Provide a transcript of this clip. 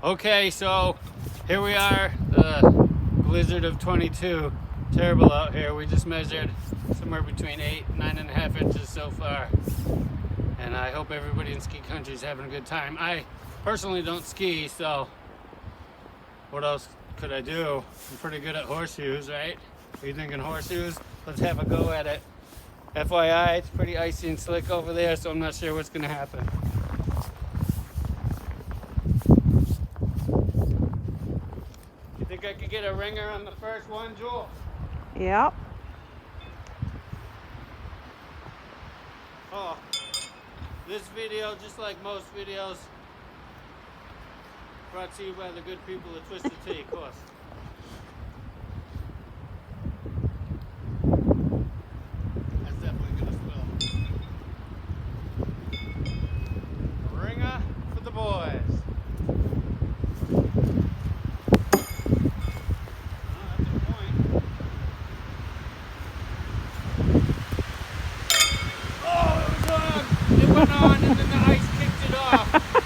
Okay, so here we are, the blizzard of 22. Terrible out here. We just measured somewhere between 8 and 9.5 inches so far. And I hope everybody in ski country is having a good time. I personally don't ski, so what else could I do? I'm pretty good at horseshoes, right? Are you thinking horseshoes? Let's have a go at it. FYI, it's pretty icy and slick over there, so I'm not sure what's gonna happen. You think I could get a ringer on the first one, Jewel? Yep. Oh, this video, just like most videos, brought to you by the good people at Twisted Tea, of course. That's definitely gonna spill. A ringer for the boys. It went on and then the ice kicked it off.